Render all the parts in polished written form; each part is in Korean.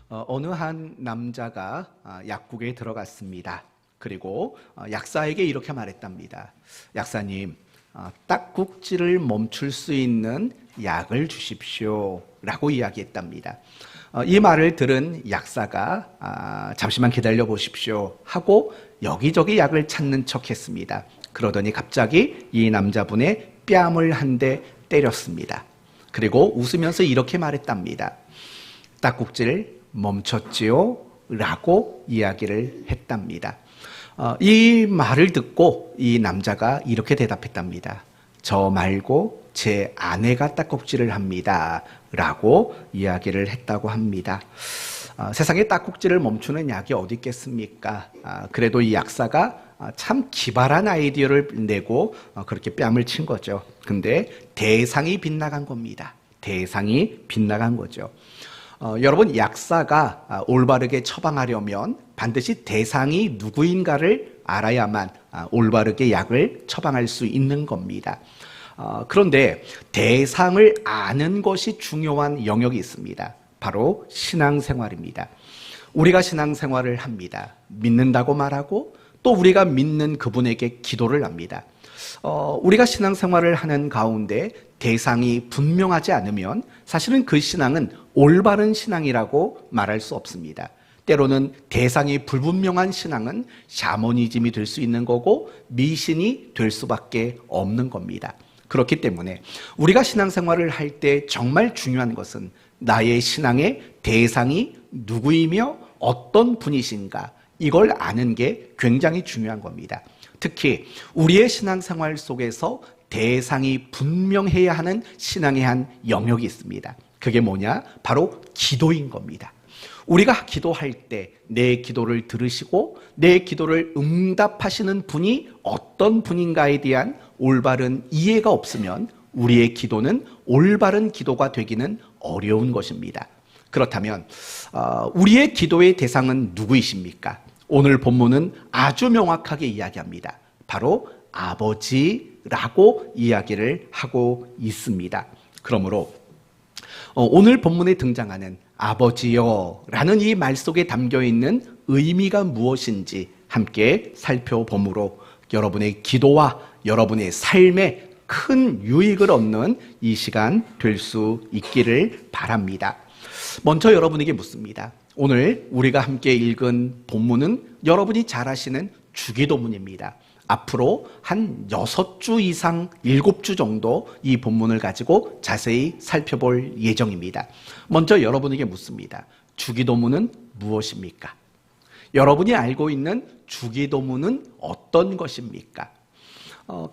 어느 한 남자가 약국에 들어갔습니다. 그리고 약사에게 이렇게 말했답니다. 약사님, 딱국질을 멈출 수 있는 약을 주십시오 라고 이야기했답니다. 이 말을 들은 약사가 잠시만 기다려 보십시오 하고 여기저기 약을 찾는 척 했습니다. 그러더니 갑자기 이 남자분의 뺨을 한 대 때렸습니다. 그리고 웃으면서 이렇게 말했답니다. 딱국질 멈췄지요? 라고 이야기를 했답니다. 이 말을 듣고 이 남자가 이렇게 대답했답니다. 저 말고 제 아내가 딱국질을 합니다. 라고 이야기를 했다고 합니다. 세상에 딱국질을 멈추는 약이 어디 있겠습니까? 그래도 이 약사가 참 기발한 아이디어를 내고 그렇게 뺨을 친 거죠. 근데 대상이 빗나간 겁니다. 대상이 빗나간 거죠. 여러분, 약사가 올바르게 처방하려면 반드시 대상이 누구인가를 알아야만 올바르게 약을 처방할 수 있는 겁니다. 그런데 대상을 아는 것이 중요한 영역이 있습니다. 바로 신앙생활입니다. 우리가 신앙생활을 합니다. 믿는다고 말하고 또 우리가 믿는 그분에게 기도를 합니다. 우리가 신앙생활을 하는 가운데 대상이 분명하지 않으면 사실은 그 신앙은 올바른 신앙이라고 말할 수 없습니다. 때로는 대상이 불분명한 신앙은 샤머니즘이 될 수 있는 거고 미신이 될 수밖에 없는 겁니다. 그렇기 때문에 우리가 신앙생활을 할 때 정말 중요한 것은 나의 신앙의 대상이 누구이며 어떤 분이신가, 이걸 아는 게 굉장히 중요한 겁니다. 특히 우리의 신앙생활 속에서 대상이 분명해야 하는 신앙의 한 영역이 있습니다. 그게 뭐냐? 바로 기도인 겁니다. 우리가 기도할 때 내 기도를 들으시고 내 기도를 응답하시는 분이 어떤 분인가에 대한 올바른 이해가 없으면 우리의 기도는 올바른 기도가 되기는 어려운 것입니다. 그렇다면 우리의 기도의 대상은 누구이십니까? 오늘 본문은 아주 명확하게 이야기합니다. 바로 아버지라고 이야기를 하고 있습니다. 그러므로 오늘 본문에 등장하는 아버지여 라는 이 말 속에 담겨있는 의미가 무엇인지 함께 살펴보므로 여러분의 기도와 여러분의 삶에 큰 유익을 얻는 이 시간 될 수 있기를 바랍니다. 먼저 여러분에게 묻습니다. 오늘 우리가 함께 읽은 본문은 여러분이 잘 아시는 주기도문입니다. 앞으로 한 6주 이상 7주 정도 이 본문을 가지고 자세히 살펴볼 예정입니다. 먼저 여러분에게 묻습니다. 주기도문은 무엇입니까? 여러분이 알고 있는 주기도문은 어떤 것입니까?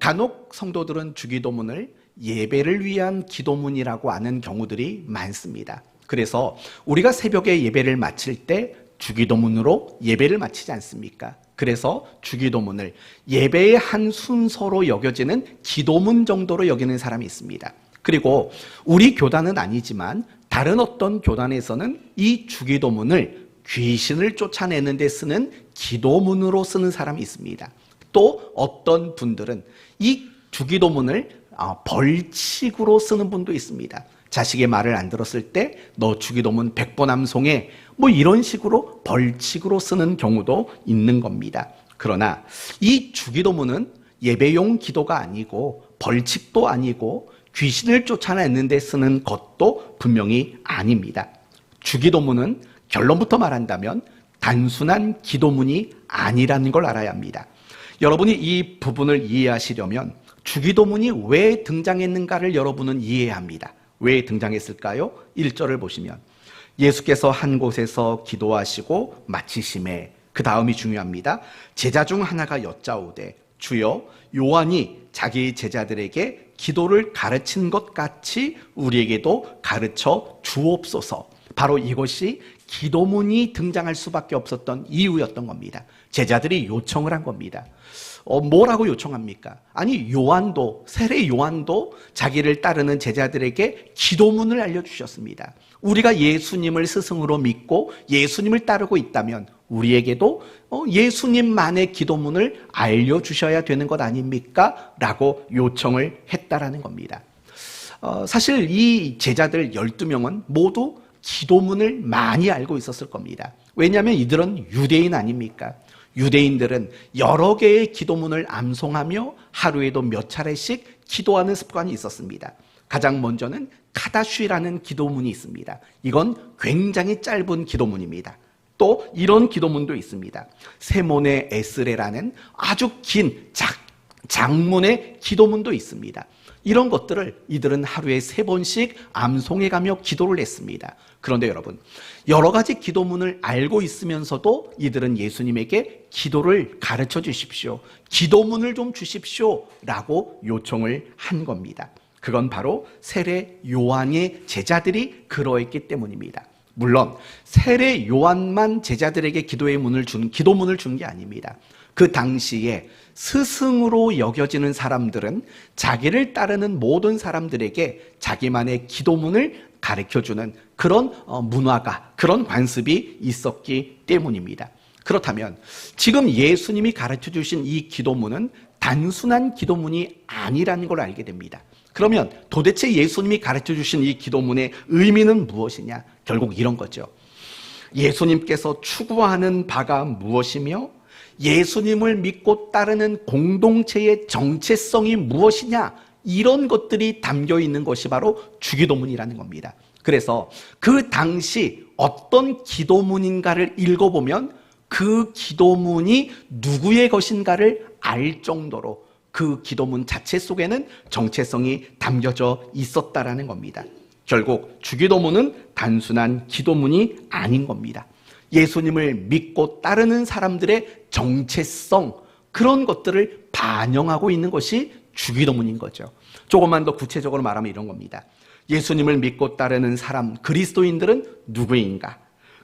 간혹 성도들은 주기도문을 예배를 위한 기도문이라고 아는 경우들이 많습니다. 그래서 우리가 새벽에 예배를 마칠 때 주기도문으로 예배를 마치지 않습니까? 그래서 주기도문을 예배의 한 순서로 여겨지는 기도문 정도로 여기는 사람이 있습니다. 그리고 우리 교단은 아니지만 다른 어떤 교단에서는 이 주기도문을 귀신을 쫓아내는 데 쓰는 기도문으로 쓰는 사람이 있습니다. 또 어떤 분들은 이 주기도문을 벌칙으로 쓰는 분도 있습니다. 자식의 말을 안 들었을 때 너 주기도문 100번 암송해, 뭐 이런 식으로 벌칙으로 쓰는 경우도 있는 겁니다. 그러나 이 주기도문은 예배용 기도가 아니고 벌칙도 아니고 귀신을 쫓아내는 데 쓰는 것도 분명히 아닙니다. 주기도문은 결론부터 말한다면 단순한 기도문이 아니라는 걸 알아야 합니다. 여러분이 이 부분을 이해하시려면 주기도문이 왜 등장했는가를 여러분은 이해해야 합니다. 왜 등장했을까요? 1절을 보시면 예수께서 한 곳에서 기도하시고 마치심에, 그 다음이 중요합니다. 제자 중 하나가 여짜오되 주여, 요한이 자기 제자들에게 기도를 가르친 것 같이 우리에게도 가르쳐 주옵소서. 바로 이것이 기도문이 등장할 수밖에 없었던 이유였던 겁니다. 제자들이 요청을 한 겁니다. 뭐라고 요청합니까? 아니, 요한도, 세례 요한도 자기를 따르는 제자들에게 기도문을 알려주셨습니다. 우리가 예수님을 스승으로 믿고 예수님을 따르고 있다면 우리에게도 예수님만의 기도문을 알려주셔야 되는 것 아닙니까? 라고 요청을 했다라는 겁니다. 사실 이 제자들 12명은 모두 기도문을 많이 알고 있었을 겁니다. 왜냐하면 이들은 유대인 아닙니까? 유대인들은 여러 개의 기도문을 암송하며 하루에도 몇 차례씩 기도하는 습관이 있었습니다. 가장 먼저는 카다쉬라는 기도문이 있습니다. 이건 굉장히 짧은 기도문입니다. 또 이런 기도문도 있습니다. 세몬의 에스레라는 아주 긴 장문의 기도문도 있습니다. 이런 것들을 이들은 하루에 3번씩 암송해가며 기도를 했습니다. 그런데 여러분, 여러 가지 기도문을 알고 있으면서도 이들은 예수님에게 기도를 가르쳐 주십시오, 기도문을 좀 주십시오 라고 요청을 한 겁니다. 그건 바로 세례 요한의 제자들이 그러했기 때문입니다. 물론 세례 요한만 제자들에게 기도문을 준 게 아닙니다. 그 당시에 스승으로 여겨지는 사람들은 자기를 따르는 모든 사람들에게 자기만의 기도문을 가르쳐주는 그런 문화가, 그런 관습이 있었기 때문입니다. 그렇다면 지금 예수님이 가르쳐주신 이 기도문은 단순한 기도문이 아니라는 걸 알게 됩니다. 그러면 도대체 예수님이 가르쳐주신 이 기도문의 의미는 무엇이냐? 결국 이런 거죠. 예수님께서 추구하는 바가 무엇이며 예수님을 믿고 따르는 공동체의 정체성이 무엇이냐, 이런 것들이 담겨 있는 것이 바로 주기도문이라는 겁니다. 그래서 그 당시 어떤 기도문인가를 읽어보면 그 기도문이 누구의 것인가를 알 정도로 그 기도문 자체 속에는 정체성이 담겨져 있었다라는 겁니다. 결국 주기도문은 단순한 기도문이 아닌 겁니다. 예수님을 믿고 따르는 사람들의 정체성, 그런 것들을 반영하고 있는 것이 주기도문인 거죠. 조금만 더 구체적으로 말하면 이런 겁니다. 예수님을 믿고 따르는 사람, 그리스도인들은 누구인가?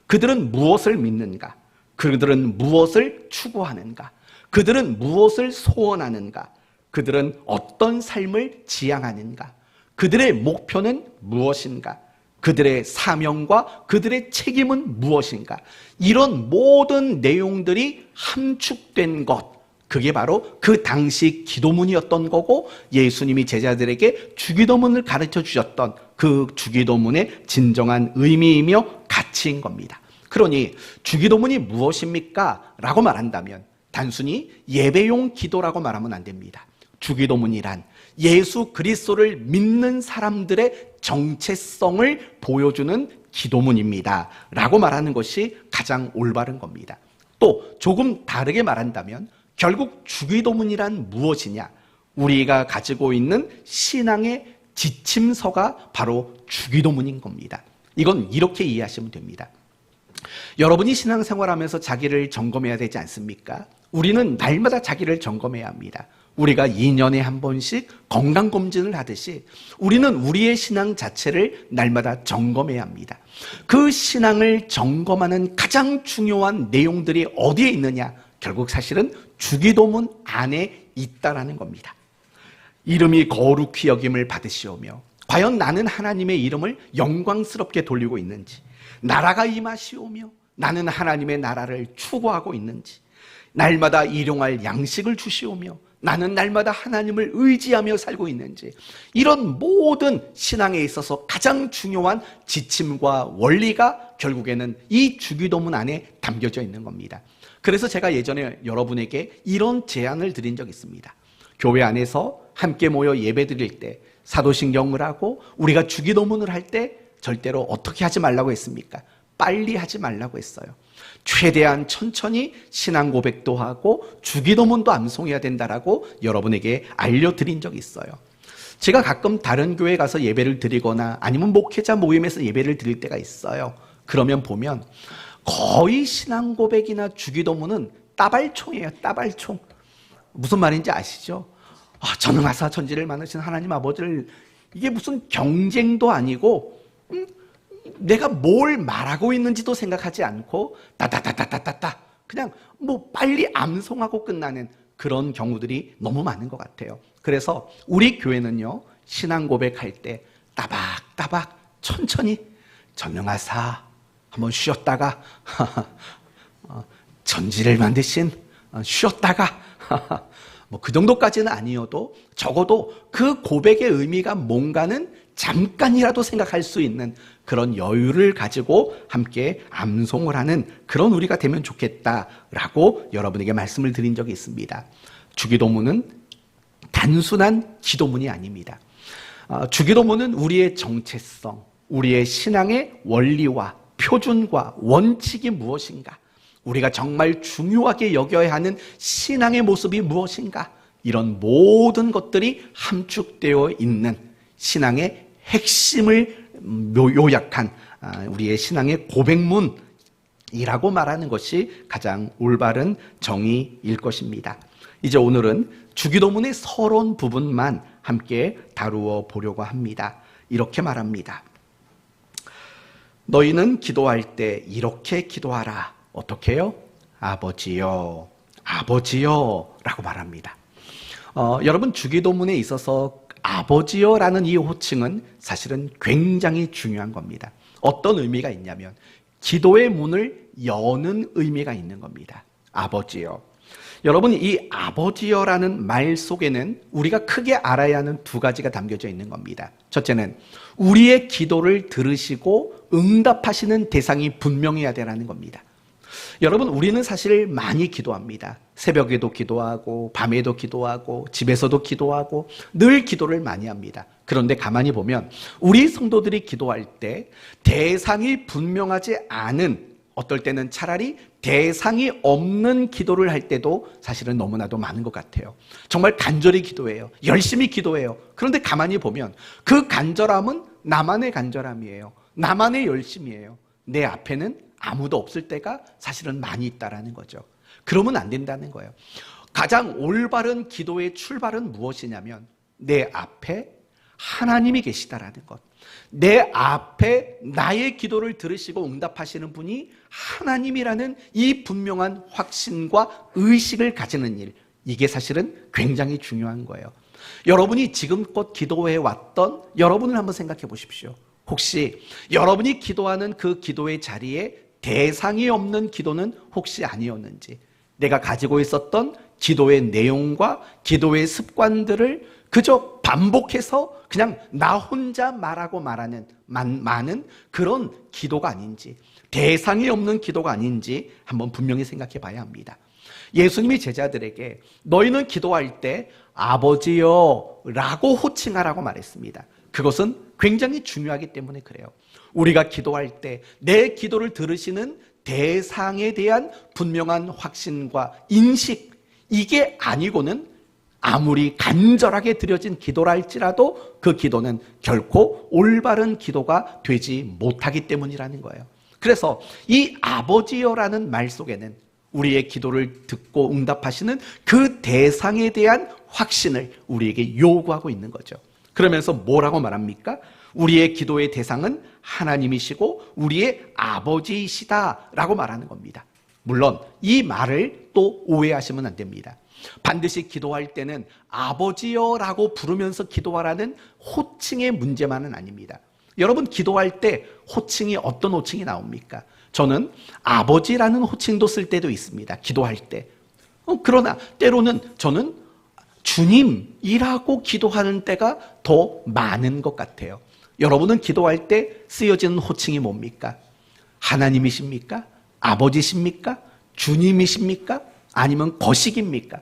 그들은 무엇을 믿는가? 그들은 무엇을 추구하는가? 그들은 무엇을 소원하는가? 그들은 어떤 삶을 지향하는가? 그들의 목표는 무엇인가? 그들의 사명과 그들의 책임은 무엇인가? 이런 모든 내용들이 함축된 것, 그게 바로 그 당시 기도문이었던 거고, 예수님이 제자들에게 주기도문을 가르쳐 주셨던 그 주기도문의 진정한 의미이며 가치인 겁니다. 그러니 주기도문이 무엇입니까? 라고 말한다면 단순히 예배용 기도라고 말하면 안 됩니다. 주기도문이란 예수 그리스도를 믿는 사람들의 정체성을 보여주는 기도문입니다 라고 말하는 것이 가장 올바른 겁니다. 또 조금 다르게 말한다면 결국 주기도문이란 무엇이냐? 우리가 가지고 있는 신앙의 지침서가 바로 주기도문인 겁니다. 이건 이렇게 이해하시면 됩니다. 여러분이 신앙생활하면서 자기를 점검해야 되지 않습니까? 우리는 날마다 자기를 점검해야 합니다. 우리가 2년에 한 번씩 건강검진을 하듯이 우리는 우리의 신앙 자체를 날마다 점검해야 합니다. 그 신앙을 점검하는 가장 중요한 내용들이 어디에 있느냐? 결국 사실은 주기도문 안에 있다라는 겁니다. 이름이 거룩히 여김을 받으시오며 과연 나는 하나님의 이름을 영광스럽게 돌리고 있는지, 나라가 임하시오며 나는 하나님의 나라를 추구하고 있는지, 날마다 일용할 양식을 주시오며 나는 날마다 하나님을 의지하며 살고 있는지, 이런 모든 신앙에 있어서 가장 중요한 지침과 원리가 결국에는 이 주기도문 안에 담겨져 있는 겁니다. 그래서 제가 예전에 여러분에게 이런 제안을 드린 적이 있습니다. 교회 안에서 함께 모여 예배 드릴 때 사도신경을 하고 우리가 주기도문을 할 때 절대로 어떻게 하지 말라고 했습니까? 빨리 하지 말라고 했어요. 최대한 천천히 신앙 고백도 하고 주기도문도 암송해야 된다라고 여러분에게 알려드린 적이 있어요. 제가 가끔 다른 교회 가서 예배를 드리거나 아니면 목회자 모임에서 예배를 드릴 때가 있어요. 그러면 보면 거의 신앙 고백이나 주기도문은 따발총이에요. 따발총. 무슨 말인지 아시죠? 전능하사 천지를 만드신 하나님 아버지를, 이게 무슨 경쟁도 아니고 내가 뭘 말하고 있는지도 생각하지 않고 따따따따따따 그냥 뭐 빨리 암송하고 끝나는 그런 경우들이 너무 많은 것 같아요. 그래서 우리 교회는요, 신앙 고백할 때 따박따박 천천히 전능하사 한번 쉬었다가 전지를 만드신 쉬었다가 뭐 그 정도까지는 아니어도 적어도 그 고백의 의미가 뭔가는 잠깐이라도 생각할 수 있는 그런 여유를 가지고 함께 암송을 하는 그런 우리가 되면 좋겠다라고 여러분에게 말씀을 드린 적이 있습니다. 주기도문은 단순한 기도문이 아닙니다. 주기도문은 우리의 정체성, 우리의 신앙의 원리와 표준과 원칙이 무엇인가, 우리가 정말 중요하게 여겨야 하는 신앙의 모습이 무엇인가, 이런 모든 것들이 함축되어 있는 신앙의 핵심을 요약한 우리의 신앙의 고백문이라고 말하는 것이 가장 올바른 정의일 것입니다. 이제 오늘은 주기도문의 서론 부분만 함께 다루어 보려고 합니다. 이렇게 말합니다. 너희는 기도할 때 이렇게 기도하라. 어떻게 해요? 아버지여, 아버지여 라고 말합니다. 여러분, 주기도문에 있어서 아버지여라는 이 호칭은 사실은 굉장히 중요한 겁니다. 어떤 의미가 있냐면 기도의 문을 여는 의미가 있는 겁니다. 아버지여. 여러분, 이 아버지여라는 말 속에는 우리가 크게 알아야 하는 두 가지가 담겨져 있는 겁니다. 첫째는 우리의 기도를 들으시고 응답하시는 대상이 분명해야 되라는 겁니다. 여러분, 우리는 사실 많이 기도합니다. 새벽에도 기도하고 밤에도 기도하고 집에서도 기도하고 늘 기도를 많이 합니다. 그런데 가만히 보면 우리 성도들이 기도할 때 대상이 분명하지 않은, 어떨 때는 차라리 대상이 없는 기도를 할 때도 사실은 너무나도 많은 것 같아요. 정말 간절히 기도해요. 열심히 기도해요. 그런데 가만히 보면 그 간절함은 나만의 간절함이에요. 나만의 열심이에요. 내 앞에는 아무도 없을 때가 사실은 많이 있다라는 거죠. 그러면 안 된다는 거예요. 가장 올바른 기도의 출발은 무엇이냐면 내 앞에 하나님이 계시다라는 것. 내 앞에 나의 기도를 들으시고 응답하시는 분이 하나님이라는 이 분명한 확신과 의식을 가지는 일, 이게 사실은 굉장히 중요한 거예요. 여러분이 지금껏 기도해 왔던 여러분을 한번 생각해 보십시오. 혹시 여러분이 기도하는 그 기도의 자리에 대상이 없는 기도는 혹시 아니었는지, 내가 가지고 있었던 기도의 내용과 기도의 습관들을 그저 반복해서 그냥 나 혼자 말하고 말하는 많은 그런 기도가 아닌지, 대상이 없는 기도가 아닌지 한번 분명히 생각해 봐야 합니다. 예수님이 제자들에게 너희는 기도할 때 아버지여 라고 호칭하라고 말했습니다. 그것은 굉장히 중요하기 때문에 그래요. 우리가 기도할 때 내 기도를 들으시는 대상에 대한 분명한 확신과 인식, 이게 아니고는 아무리 간절하게 드려진 기도라 할지라도 그 기도는 결코 올바른 기도가 되지 못하기 때문이라는 거예요. 그래서 이 아버지여라는 말 속에는 우리의 기도를 듣고 응답하시는 그 대상에 대한 확신을 우리에게 요구하고 있는 거죠. 그러면서 뭐라고 말합니까? 우리의 기도의 대상은 하나님이시고 우리의 아버지이시다라고 말하는 겁니다. 물론 이 말을 또 오해하시면 안 됩니다. 반드시 기도할 때는 아버지여라고 부르면서 기도하라는 호칭의 문제만은 아닙니다. 여러분, 기도할 때 호칭이 어떤 호칭이 나옵니까? 저는 아버지라는 호칭도 쓸 때도 있습니다. 기도할 때. 그러나 때로는 저는 주님이라고 기도하는 때가 더 많은 것 같아요. 여러분은 기도할 때 쓰여지는 호칭이 뭡니까? 하나님이십니까? 아버지십니까? 주님이십니까? 아니면 거식입니까?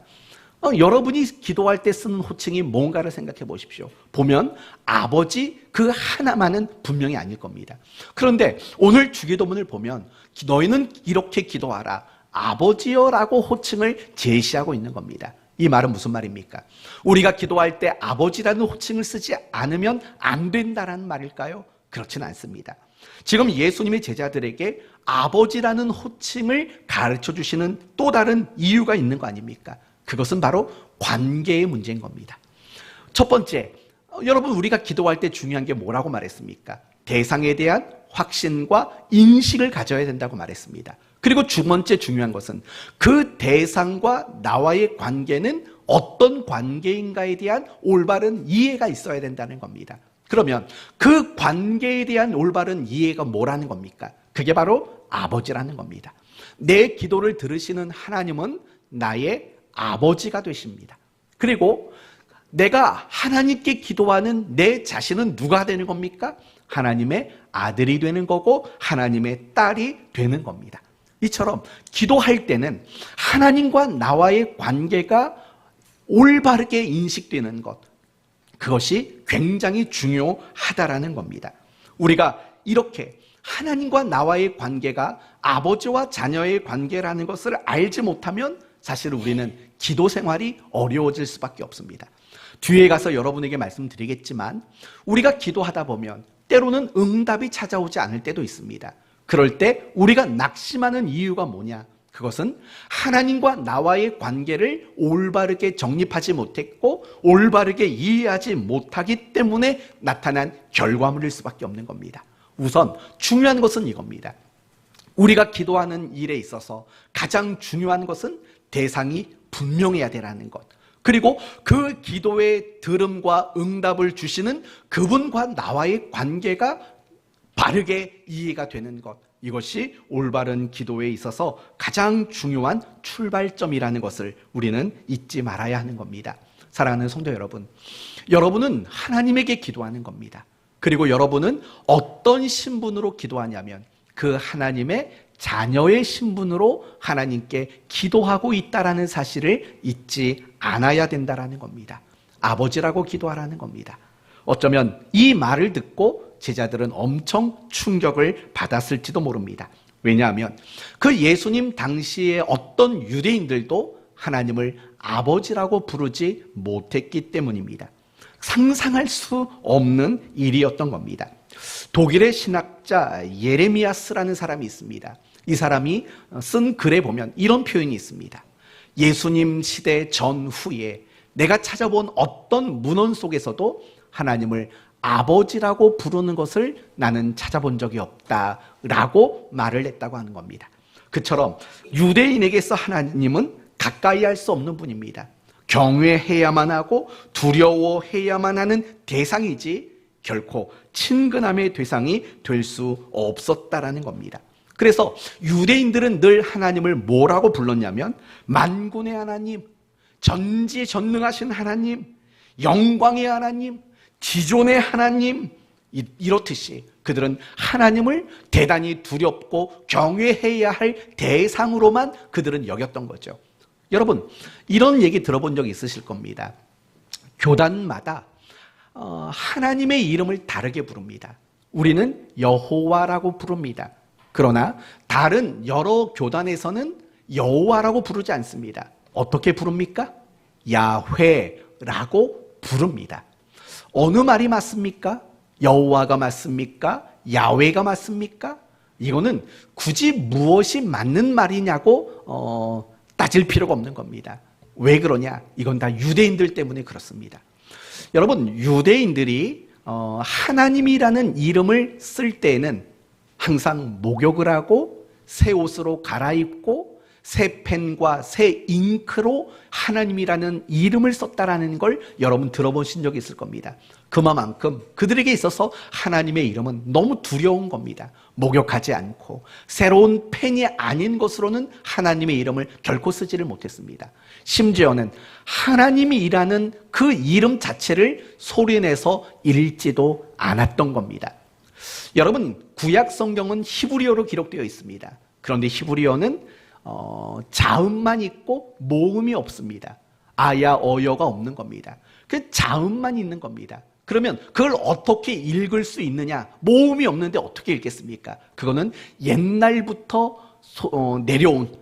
여러분이 기도할 때 쓰는 호칭이 뭔가를 생각해 보십시오. 보면 아버지 그 하나만은 분명히 아닐 겁니다. 그런데 오늘 주기도문을 보면 너희는 이렇게 기도하라, 아버지여라고 호칭을 제시하고 있는 겁니다. 이 말은 무슨 말입니까? 우리가 기도할 때 아버지라는 호칭을 쓰지 않으면 안 된다는 말일까요? 그렇지는 않습니다. 지금 예수님의 제자들에게 아버지라는 호칭을 가르쳐 주시는 또 다른 이유가 있는 거 아닙니까? 그것은 바로 관계의 문제인 겁니다. 첫 번째, 여러분, 우리가 기도할 때 중요한 게 뭐라고 말했습니까? 대상에 대한 확신과 인식을 가져야 된다고 말했습니다. 그리고 두 번째 중요한 것은 그 대상과 나와의 관계는 어떤 관계인가에 대한 올바른 이해가 있어야 된다는 겁니다. 그러면 그 관계에 대한 올바른 이해가 뭐라는 겁니까? 그게 바로 아버지라는 겁니다. 내 기도를 들으시는 하나님은 나의 아버지가 되십니다. 그리고 내가 하나님께 기도하는 내 자신은 누가 되는 겁니까? 하나님의 아들이 되는 거고 하나님의 딸이 되는 겁니다. 이처럼 기도할 때는 하나님과 나와의 관계가 올바르게 인식되는 것, 그것이 굉장히 중요하다라는 겁니다. 우리가 이렇게 하나님과 나와의 관계가 아버지와 자녀의 관계라는 것을 알지 못하면 사실 우리는 기도 생활이 어려워질 수밖에 없습니다. 뒤에 가서 여러분에게 말씀드리겠지만 우리가 기도하다 보면 때로는 응답이 찾아오지 않을 때도 있습니다. 그럴 때 우리가 낙심하는 이유가 뭐냐? 그것은 하나님과 나와의 관계를 올바르게 정립하지 못했고 올바르게 이해하지 못하기 때문에 나타난 결과물일 수밖에 없는 겁니다. 우선 중요한 것은 이겁니다. 우리가 기도하는 일에 있어서 가장 중요한 것은 대상이 분명해야 되라는 것, 그리고 그 기도의 들음과 응답을 주시는 그분과 나와의 관계가 바르게 이해가 되는 것, 이것이 올바른 기도에 있어서 가장 중요한 출발점이라는 것을 우리는 잊지 말아야 하는 겁니다. 사랑하는 성도 여러분, 여러분은 하나님에게 기도하는 겁니다. 그리고 여러분은 어떤 신분으로 기도하냐면 그 하나님의 자녀의 신분으로 하나님께 기도하고 있다라는 사실을 잊지 않아야 된다라는 겁니다. 아버지라고 기도하라는 겁니다. 어쩌면 이 말을 듣고 제자들은 엄청 충격을 받았을지도 모릅니다. 왜냐하면 그 예수님 당시에 어떤 유대인들도 하나님을 아버지라고 부르지 못했기 때문입니다. 상상할 수 없는 일이었던 겁니다. 독일의 신학자 예레미야스라는 사람이 있습니다. 이 사람이 쓴 글에 보면 이런 표현이 있습니다. 예수님 시대 전후에 내가 찾아본 어떤 문헌 속에서도 하나님을 아버지라고 부르는 것을 나는 찾아본 적이 없다라고 말을 했다고 하는 겁니다. 그처럼 유대인에게서 하나님은 가까이 할 수 없는 분입니다. 경외해야만 하고 두려워해야만 하는 대상이지 결코 친근함의 대상이 될 수 없었다라는 겁니다. 그래서 유대인들은 늘 하나님을 뭐라고 불렀냐면 만군의 하나님, 전지전능하신 하나님, 영광의 하나님, 지존의 하나님, 이렇듯이 그들은 하나님을 대단히 두렵고 경외해야 할 대상으로만 그들은 여겼던 거죠. 여러분, 이런 얘기 들어본 적 있으실 겁니다. 교단마다 하나님의 이름을 다르게 부릅니다. 우리는 여호와라고 부릅니다. 그러나 다른 여러 교단에서는 여호와라고 부르지 않습니다. 어떻게 부릅니까? 야훼라고 부릅니다. 어느 말이 맞습니까? 여호와가 맞습니까? 야훼가 맞습니까? 이거는 굳이 무엇이 맞는 말이냐고 따질 필요가 없는 겁니다. 왜 그러냐? 이건 다 유대인들 때문에 그렇습니다. 여러분, 유대인들이 하나님이라는 이름을 쓸 때에는 항상 목욕을 하고 새 옷으로 갈아입고 새 펜과 새 잉크로 하나님이라는 이름을 썼다라는 걸 여러분 들어보신 적이 있을 겁니다. 그만큼 그들에게 있어서 하나님의 이름은 너무 두려운 겁니다. 목욕하지 않고 새로운 펜이 아닌 것으로는 하나님의 이름을 결코 쓰지를 못했습니다. 심지어는 하나님이라는 그 이름 자체를 소리내서 읽지도 않았던 겁니다. 여러분, 구약 성경은 히브리어로 기록되어 있습니다. 그런데 히브리어는 자음만 있고 모음이 없습니다. 아야 어여가 없는 겁니다. 그 자음만 있는 겁니다. 그러면 그걸 어떻게 읽을 수 있느냐? 모음이 없는데 어떻게 읽겠습니까? 그거는 옛날부터 내려온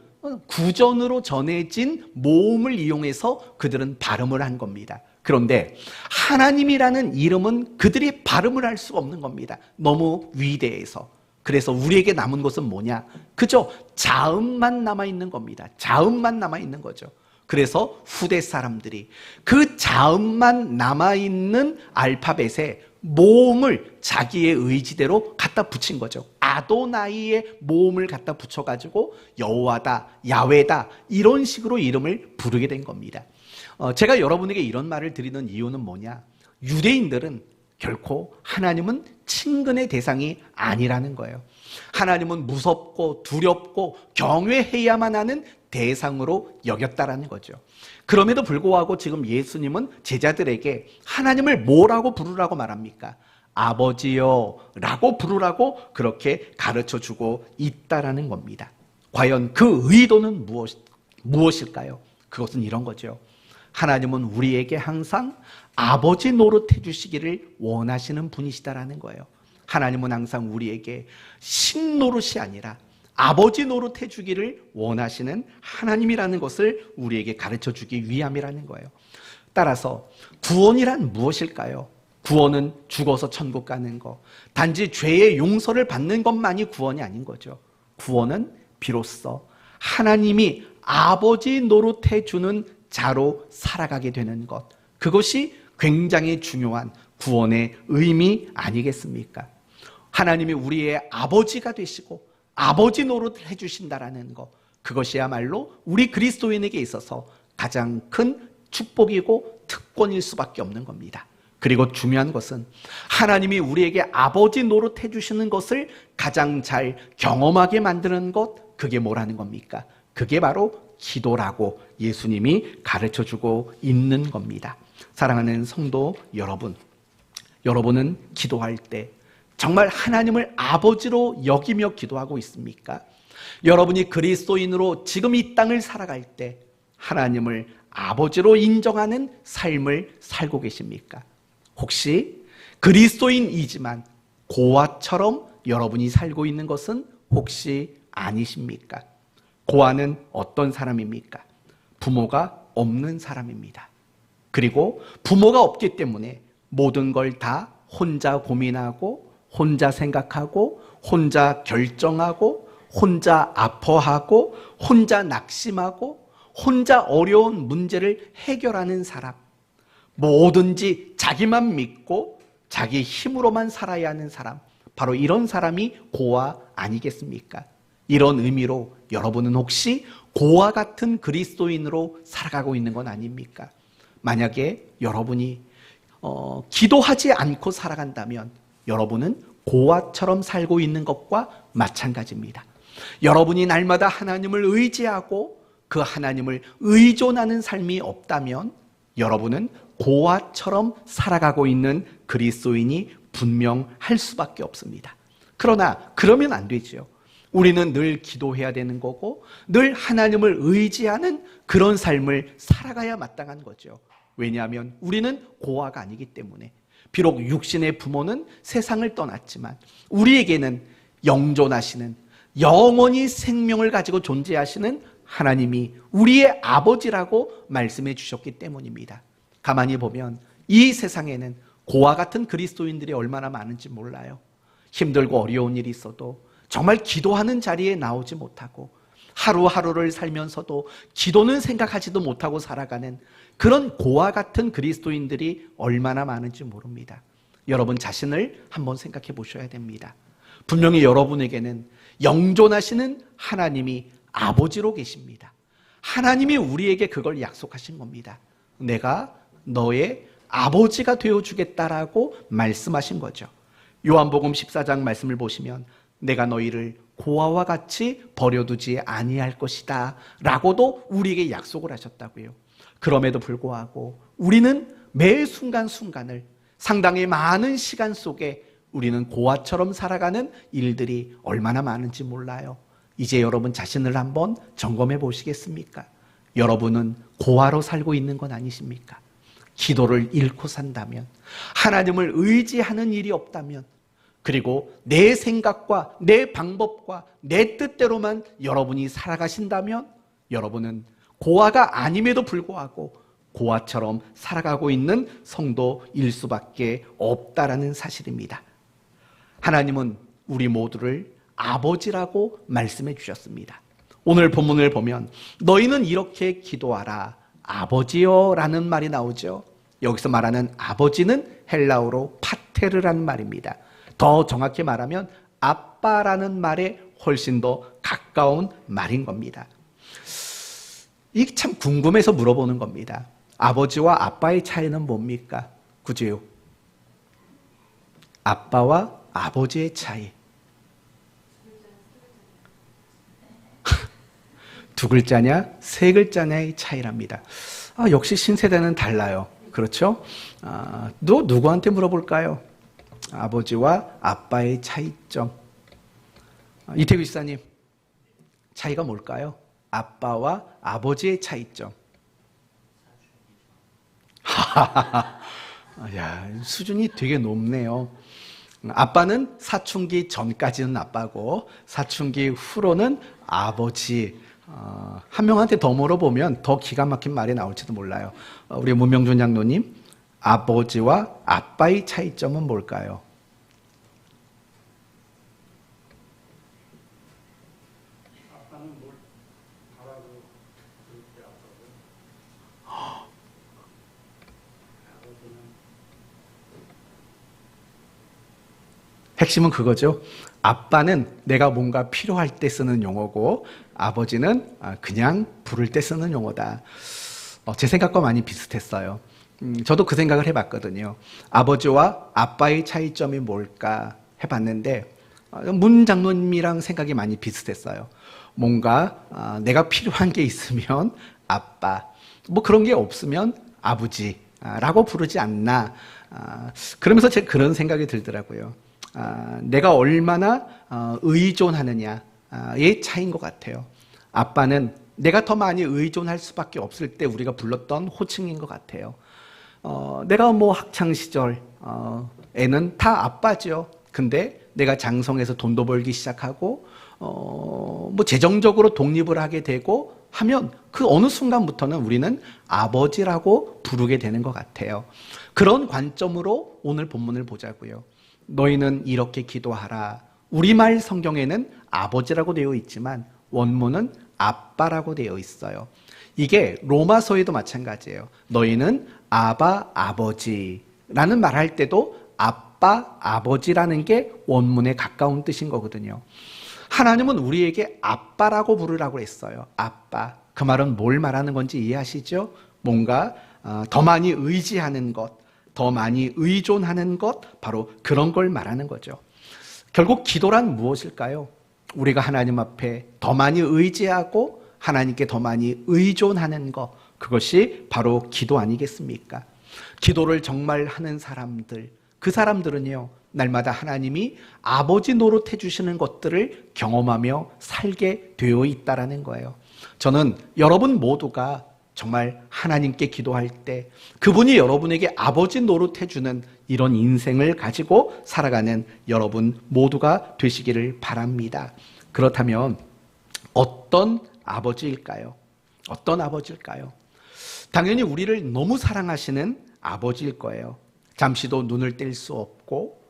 구전으로 전해진 모음을 이용해서 그들은 발음을 한 겁니다. 그런데 하나님이라는 이름은 그들이 발음을 할 수가 없는 겁니다. 너무 위대해서. 그래서 우리에게 남은 것은 뭐냐? 그저 자음만 남아있는 겁니다. 자음만 남아있는 거죠. 그래서 후대 사람들이 그 자음만 남아있는 알파벳에 모음을 자기의 의지대로 갖다 붙인 거죠. 아도나이의 모음을 갖다 붙여가지고 여호와다, 야훼다 이런 식으로 이름을 부르게 된 겁니다. 제가 여러분에게 이런 말을 드리는 이유는 뭐냐? 유대인들은 결코 하나님은 친근의 대상이 아니라는 거예요. 하나님은 무섭고 두렵고 경외해야만 하는 대상으로 여겼다라는 거죠. 그럼에도 불구하고 지금 예수님은 제자들에게 하나님을 뭐라고 부르라고 말합니까? 아버지요 라고 부르라고 그렇게 가르쳐주고 있다라는 겁니다. 과연 그 의도는 무엇일까요? 그것은 이런 거죠. 하나님은 우리에게 항상 아버지 노릇해 주시기를 원하시는 분이시다라는 거예요. 하나님은 항상 우리에게 신 노릇이 아니라 아버지 노릇해 주기를 원하시는 하나님이라는 것을 우리에게 가르쳐 주기 위함이라는 거예요. 따라서 구원이란 무엇일까요? 구원은 죽어서 천국 가는 것, 단지 죄의 용서를 받는 것만이 구원이 아닌 거죠. 구원은 비로소 하나님이 아버지 노릇해 주는 자로 살아가게 되는 것, 그것이 굉장히 중요한 구원의 의미 아니겠습니까? 하나님이 우리의 아버지가 되시고 아버지 노릇을 해주신다라는 것, 그것이야말로 우리 그리스도인에게 있어서 가장 큰 축복이고 특권일 수밖에 없는 겁니다. 그리고 중요한 것은 하나님이 우리에게 아버지 노릇 해주시는 것을 가장 잘 경험하게 만드는 것, 그게 뭐라는 겁니까? 그게 바로 기도라고 예수님이 가르쳐주고 있는 겁니다. 사랑하는 성도 여러분, 여러분은 기도할 때 정말 하나님을 아버지로 여기며 기도하고 있습니까? 여러분이 그리스도인으로 지금 이 땅을 살아갈 때 하나님을 아버지로 인정하는 삶을 살고 계십니까? 혹시 그리스도인이지만 고아처럼 여러분이 살고 있는 것은 혹시 아니십니까? 고아는 어떤 사람입니까? 부모가 없는 사람입니다. 그리고 부모가 없기 때문에 모든 걸 다 혼자 고민하고 혼자 생각하고 혼자 결정하고 혼자 아파하고 혼자 낙심하고 혼자 어려운 문제를 해결하는 사람, 뭐든지 자기만 믿고 자기 힘으로만 살아야 하는 사람, 바로 이런 사람이 고아 아니겠습니까? 이런 의미로 여러분은 혹시 고아 같은 그리스도인으로 살아가고 있는 건 아닙니까? 만약에 여러분이 기도하지 않고 살아간다면 여러분은 고아처럼 살고 있는 것과 마찬가지입니다. 여러분이 날마다 하나님을 의지하고 그 하나님을 의존하는 삶이 없다면 여러분은 고아처럼 살아가고 있는 그리스도인이 분명할 수밖에 없습니다. 그러나 그러면 안 되죠. 우리는 늘 기도해야 되는 거고 늘 하나님을 의지하는 그런 삶을 살아가야 마땅한 거죠. 왜냐하면 우리는 고아가 아니기 때문에. 비록 육신의 부모는 세상을 떠났지만 우리에게는 영존하시는, 영원히 생명을 가지고 존재하시는 하나님이 우리의 아버지라고 말씀해 주셨기 때문입니다. 가만히 보면 이 세상에는 고아 같은 그리스도인들이 얼마나 많은지 몰라요. 힘들고 어려운 일이 있어도 정말 기도하는 자리에 나오지 못하고 하루하루를 살면서도 기도는 생각하지도 못하고 살아가는 그런 고아 같은 그리스도인들이 얼마나 많은지 모릅니다. 여러분 자신을 한번 생각해 보셔야 됩니다. 분명히 여러분에게는 영존하시는 하나님이 아버지로 계십니다. 하나님이 우리에게 그걸 약속하신 겁니다. 내가 너의 아버지가 되어주겠다라고 말씀하신 거죠. 요한복음 14장 말씀을 보시면 내가 너희를 고아와 같이 버려두지 아니할 것이다 라고도 우리에게 약속을 하셨다고요. 그럼에도 불구하고 우리는 매 순간순간을 상당히 많은 시간 속에 우리는 고아처럼 살아가는 일들이 얼마나 많은지 몰라요. 이제 여러분 자신을 한번 점검해 보시겠습니까? 여러분은 고아로 살고 있는 건 아니십니까? 기도를 잃고 산다면, 하나님을 의지하는 일이 없다면, 그리고 내 생각과 내 방법과 내 뜻대로만 여러분이 살아가신다면 여러분은 고아가 아님에도 불구하고 고아처럼 살아가고 있는 성도일 수밖에 없다라는 사실입니다. 하나님은 우리 모두를 아버지라고 말씀해 주셨습니다. 오늘 본문을 보면 너희는 이렇게 기도하라 아버지여 라는 말이 나오죠. 여기서 말하는 아버지는 헬라어로 파테르라는 말입니다. 더 정확히 말하면 아빠라는 말에 훨씬 더 가까운 말인 겁니다. 이게 참 궁금해서 물어보는 겁니다. 아버지와 아빠의 차이는 뭡니까? 그죠? 아빠와 아버지의 차이. 두 글자냐, 세 글자냐의 차이랍니다. 역시 신세대는 달라요. 그렇죠? 또 누구한테 물어볼까요? 아버지와 아빠의 차이점. 이태규 지사님, 차이가 뭘까요? 아빠와 아버지의 차이점. 야, 수준이 되게 높네요. 아빠는 사춘기 전까지는 아빠고 사춘기 후로는 아버지. 한 명한테 더 물어보면 더 기가 막힌 말이 나올지도 몰라요. 우리 문명준 장로님, 아버지와 아빠의 차이점은 뭘까요? 핵심은 그거죠. 아빠는 내가 뭔가 필요할 때 쓰는 용어고 아버지는 그냥 부를 때 쓰는 용어다. 제 생각과 많이 비슷했어요. 저도 그 생각을 해봤거든요. 아버지와 아빠의 차이점이 뭘까 해봤는데 문 장로님이랑 생각이 많이 비슷했어요. 뭔가 내가 필요한 게 있으면 아빠, 뭐 그런 게 없으면 아버지라고 부르지 않나. 그러면서 제가 그런 생각이 들더라고요. 내가 얼마나 의존하느냐의 차이인 것 같아요. 아빠는 내가 더 많이 의존할 수밖에 없을 때 우리가 불렀던 호칭인 것 같아요. 내가 뭐 학창시절 애는 다 아빠죠. 근데 내가 장성해서 돈도 벌기 시작하고 뭐 재정적으로 독립을 하게 되고 하면 그 어느 순간부터는 우리는 아버지라고 부르게 되는 것 같아요. 그런 관점으로 오늘 본문을 보자고요. 너희는 이렇게 기도하라. 우리말 성경에는 아버지라고 되어 있지만 원문은 아빠라고 되어 있어요. 이게 로마서에도 마찬가지예요. 너희는 아바 아버지라는 말할 때도 아빠 아버지라는 게 원문에 가까운 뜻인 거거든요. 하나님은 우리에게 아빠라고 부르라고 했어요. 아빠. 그 말은 뭘 말하는 건지 이해하시죠? 뭔가 더 많이 의지하는 것, 더 많이 의존하는 것, 바로 그런 걸 말하는 거죠. 결국 기도란 무엇일까요? 우리가 하나님 앞에 더 많이 의지하고 하나님께 더 많이 의존하는 것, 그것이 바로 기도 아니겠습니까? 기도를 정말 하는 사람들, 그 사람들은요, 날마다 하나님이 아버지 노릇해 주시는 것들을 경험하며 살게 되어 있다라는 거예요. 저는 여러분 모두가 정말 하나님께 기도할 때 그분이 여러분에게 아버지 노릇해 주는 이런 인생을 가지고 살아가는 여러분 모두가 되시기를 바랍니다. 그렇다면 어떤 아버지일까요? 어떤 아버지일까요? 당연히 우리를 너무 사랑하시는 아버지일 거예요. 잠시도 눈을 뗄 수 없고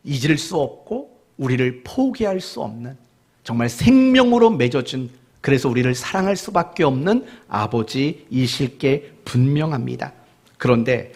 잊을 수 없고 우리를 포기할 수 없는, 정말 생명으로 맺어준, 그래서 우리를 사랑할 수밖에 없는 아버지이실 게 분명합니다. 그런데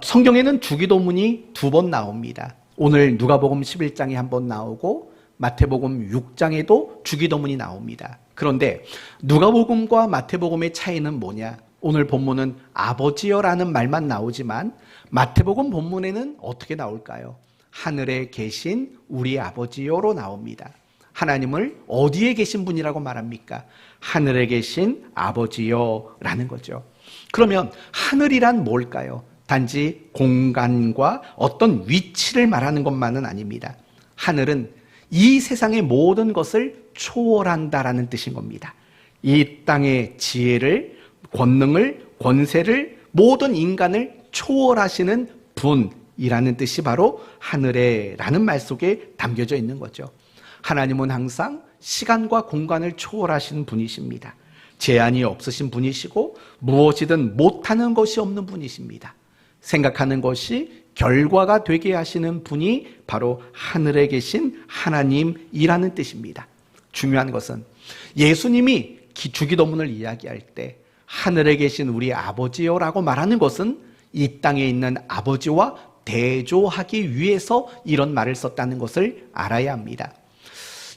성경에는 주기도문이 2번 나옵니다. 오늘 누가복음 11장에 한 번 나오고 마태복음 6장에도 주기도문이 나옵니다. 그런데 누가복음과 마태복음의 차이는 뭐냐? 오늘 본문은 아버지여라는 말만 나오지만 마태복음 본문에는 어떻게 나올까요? 하늘에 계신 우리 아버지여로 나옵니다. 하나님을 어디에 계신 분이라고 말합니까? 하늘에 계신 아버지여라는 거죠. 그러면 하늘이란 뭘까요? 단지 공간과 어떤 위치를 말하는 것만은 아닙니다. 하늘은 이 세상의 모든 것을 초월한다라는 뜻인 겁니다. 이 땅의 지혜를, 권능을, 권세를, 모든 인간을 초월하시는 분이라는 뜻이 바로 하늘에라는 말 속에 담겨져 있는 거죠. 하나님은 항상 시간과 공간을 초월하시는 분이십니다. 제한이 없으신 분이시고 무엇이든 못하는 것이 없는 분이십니다. 생각하는 것이 결과가 되게 하시는 분이 바로 하늘에 계신 하나님이라는 뜻입니다. 중요한 것은 예수님이 주기도문을 이야기할 때 하늘에 계신 우리 아버지여라고 말하는 것은 이 땅에 있는 아버지와 대조하기 위해서 이런 말을 썼다는 것을 알아야 합니다.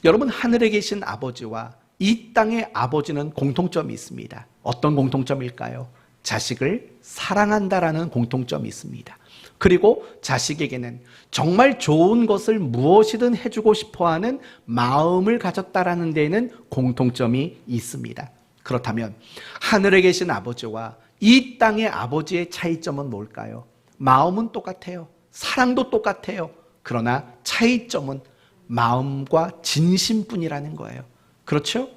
여러분, 하늘에 계신 아버지와 이 땅의 아버지는 공통점이 있습니다. 어떤 공통점일까요? 자식을 사랑한다라는 공통점이 있습니다. 그리고 자식에게는 정말 좋은 것을 무엇이든 해주고 싶어하는 마음을 가졌다라는 데에는 공통점이 있습니다. 그렇다면 하늘에 계신 아버지와 이 땅의 아버지의 차이점은 뭘까요? 마음은 똑같아요. 사랑도 똑같아요. 그러나 차이점은 마음과 진심뿐이라는 거예요. 그렇죠?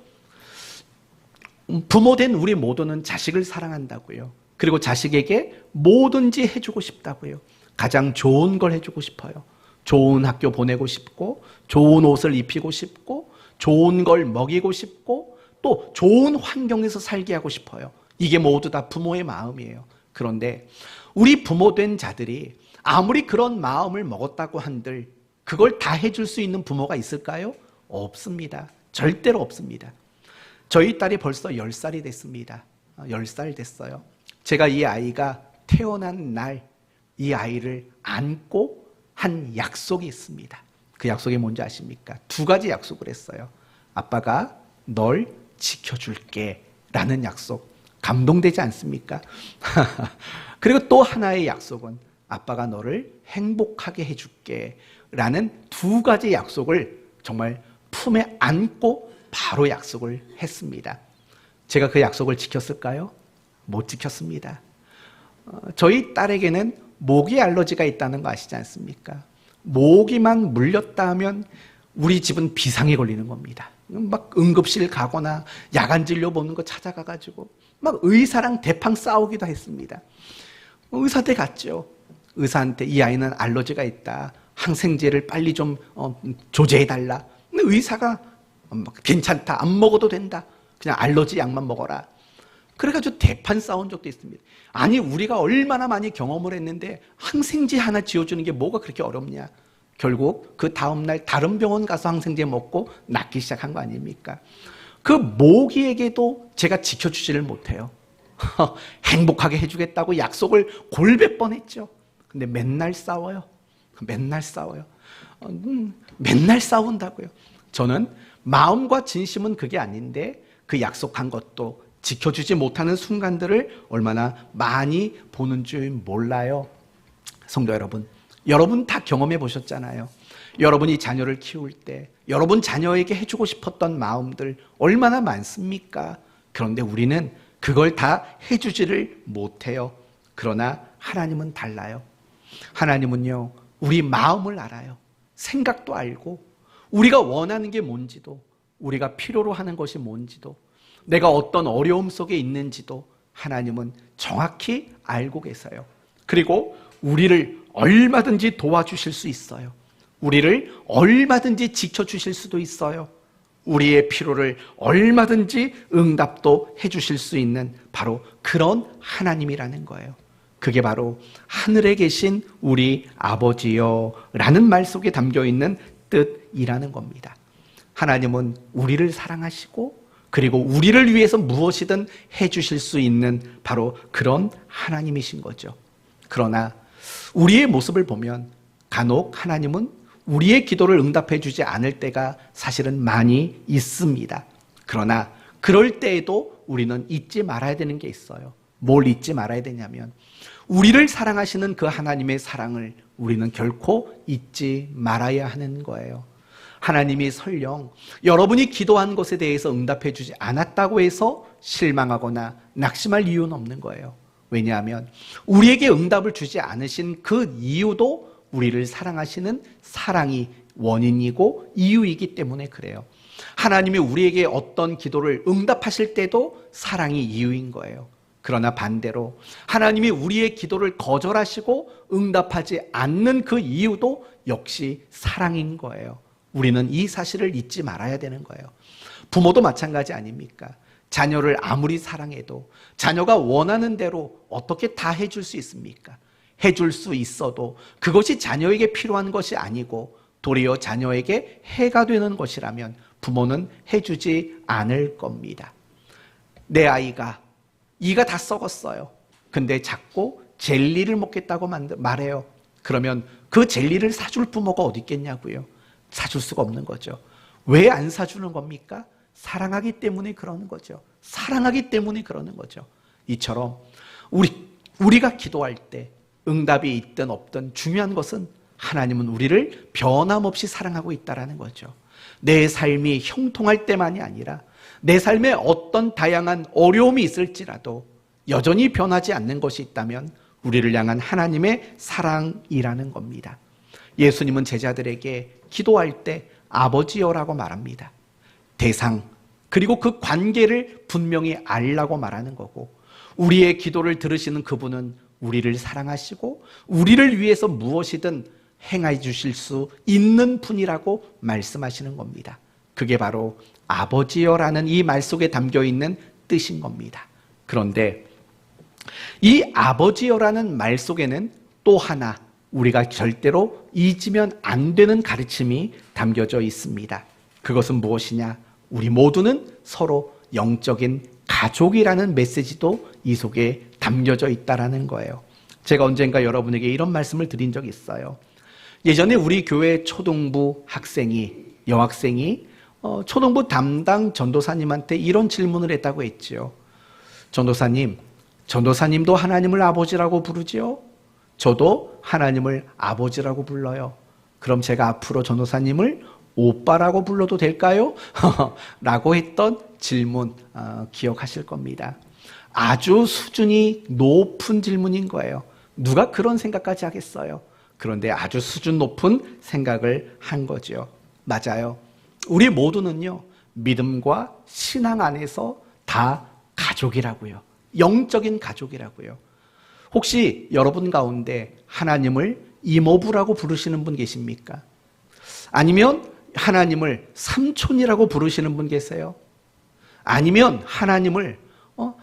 부모된 우리 모두는 자식을 사랑한다고요. 그리고 자식에게 뭐든지 해주고 싶다고요. 가장 좋은 걸 해주고 싶어요. 좋은 학교 보내고 싶고, 좋은 옷을 입히고 싶고, 좋은 걸 먹이고 싶고, 또 좋은 환경에서 살게 하고 싶어요. 이게 모두 다 부모의 마음이에요. 그런데 우리 부모된 자들이 아무리 그런 마음을 먹었다고 한들 그걸 다 해줄 수 있는 부모가 있을까요? 없습니다. 절대로 없습니다. 저희 딸이 벌써 10살이 됐습니다. 10살 됐어요. 제가 이 아이가 태어난 날 이 아이를 안고 한 약속이 있습니다. 그 약속이 뭔지 아십니까? 2가지 약속을 했어요. 아빠가 널 지켜줄게 라는 약속. 감동되지 않습니까? 그리고 또 하나의 약속은 아빠가 너를 행복하게 해줄게 라는 2가지 약속을 정말 품에 안고 바로 약속을 했습니다. 제가 그 약속을 지켰을까요? 못 지켰습니다. 저희 딸에게는 모기 알러지가 있다는 거 아시지 않습니까? 모기만 물렸다 하면 우리 집은 비상에 걸리는 겁니다. 막 응급실 가거나 야간 진료 보는 거 찾아가가지고 막 의사랑 대팡 싸우기도 했습니다. 의사한테 갔죠. 의사한테 이 아이는 알러지가 있다. 항생제를 빨리 좀 조제해달라. 근데 의사가 괜찮다. 안 먹어도 된다. 그냥 알러지 약만 먹어라. 그래가지고 대판 싸운 적도 있습니다. 아니 우리가 얼마나 많이 경험을 했는데 항생제 하나 지어주는 게 뭐가 그렇게 어렵냐. 결국 그 다음날 다른 병원 가서 항생제 먹고 낫기 시작한 거 아닙니까? 그 모기에게도 제가 지켜주지를 못해요. 행복하게 해주겠다고 약속을 골몇 번 했죠. 근데 맨날 싸워요. 맨날 싸워요. 맨날 싸운다고요. 저는 마음과 진심은 그게 아닌데 그 약속한 것도 지켜주지 못하는 순간들을 얼마나 많이 보는 줄 몰라요. 성도 여러분, 여러분 다 경험해 보셨잖아요. 여러분이 자녀를 키울 때 여러분 자녀에게 해주고 싶었던 마음들 얼마나 많습니까? 그런데 우리는 그걸 다 해주지를 못해요. 그러나 하나님은 달라요. 하나님은요, 우리 마음을 알아요. 생각도 알고 우리가 원하는 게 뭔지도, 우리가 필요로 하는 것이 뭔지도, 내가 어떤 어려움 속에 있는지도 하나님은 정확히 알고 계세요. 그리고 우리를 얼마든지 도와주실 수 있어요. 우리를 얼마든지 지켜주실 수도 있어요. 우리의 필요를 얼마든지 응답도 해주실 수 있는 바로 그런 하나님이라는 거예요. 그게 바로 하늘에 계신 우리 아버지요 라는 말 속에 담겨있는 뜻이라는 겁니다. 하나님은 우리를 사랑하시고 그리고 우리를 위해서 무엇이든 해주실 수 있는 바로 그런 하나님이신 거죠. 그러나 우리의 모습을 보면 간혹 하나님은 우리의 기도를 응답해 주지 않을 때가 사실은 많이 있습니다. 그러나 그럴 때에도 우리는 잊지 말아야 되는 게 있어요. 뭘 잊지 말아야 되냐면 우리를 사랑하시는 그 하나님의 사랑을 우리는 결코 잊지 말아야 하는 거예요. 하나님이 설령 여러분이 기도한 것에 대해서 응답해 주지 않았다고 해서 실망하거나 낙심할 이유는 없는 거예요. 왜냐하면 우리에게 응답을 주지 않으신 그 이유도 우리를 사랑하시는 사랑이 원인이고 이유이기 때문에 그래요. 하나님이 우리에게 어떤 기도를 응답하실 때도 사랑이 이유인 거예요. 그러나 반대로 하나님이 우리의 기도를 거절하시고 응답하지 않는 그 이유도 역시 사랑인 거예요. 우리는 이 사실을 잊지 말아야 되는 거예요. 부모도 마찬가지 아닙니까? 자녀를 아무리 사랑해도 자녀가 원하는 대로 어떻게 다 해줄 수 있습니까? 해줄 수 있어도 그것이 자녀에게 필요한 것이 아니고 도리어 자녀에게 해가 되는 것이라면 부모는 해주지 않을 겁니다. 내 아이가 이가 다 썩었어요. 근데 자꾸 젤리를 먹겠다고 말해요. 그러면 그 젤리를 사줄 부모가 어디 있겠냐고요. 사줄 수가 없는 거죠. 왜 안 사주는 겁니까? 사랑하기 때문에 그러는 거죠. 사랑하기 때문에 그러는 거죠. 이처럼 우리가 기도할 때 응답이 있든 없든 중요한 것은 하나님은 우리를 변함없이 사랑하고 있다는 거죠. 내 삶이 형통할 때만이 아니라 내 삶에 어떤 다양한 어려움이 있을지라도 여전히 변하지 않는 것이 있다면 우리를 향한 하나님의 사랑이라는 겁니다. 예수님은 제자들에게 기도할 때 아버지여라고 말합니다. 대상, 그리고 그 관계를 분명히 알라고 말하는 거고, 우리의 기도를 들으시는 그분은 우리를 사랑하시고 우리를 위해서 무엇이든 행해 주실 수 있는 분이라고 말씀하시는 겁니다. 그게 바로 아버지여라는 이 말 속에 담겨 있는 뜻인 겁니다. 그런데 이 아버지여라는 말 속에는 또 하나 우리가 절대로 잊으면 안 되는 가르침이 담겨져 있습니다. 그것은 무엇이냐? 우리 모두는 서로 영적인 가족이라는 메시지도 이 속에 담겨져 있다는 거예요. 제가 언젠가 여러분에게 이런 말씀을 드린 적이 있어요. 예전에 우리 교회 초등부 여학생이 초등부 담당 전도사님한테 이런 질문을 했다고 했죠. 전도사님도 하나님을 아버지라고 부르지요? 저도 하나님을 아버지라고 불러요. 그럼 제가 앞으로 전도사님을 오빠라고 불러도 될까요? 라고 했던 질문 기억하실 겁니다. 아주 수준이 높은 질문인 거예요. 누가 그런 생각까지 하겠어요? 그런데 아주 수준 높은 생각을 한 거죠. 맞아요. 우리 모두는요, 믿음과 신앙 안에서 다 가족이라고요. 영적인 가족이라고요. 혹시 여러분 가운데 하나님을 이모부라고 부르시는 분 계십니까? 아니면 하나님을 삼촌이라고 부르시는 분 계세요? 아니면 하나님을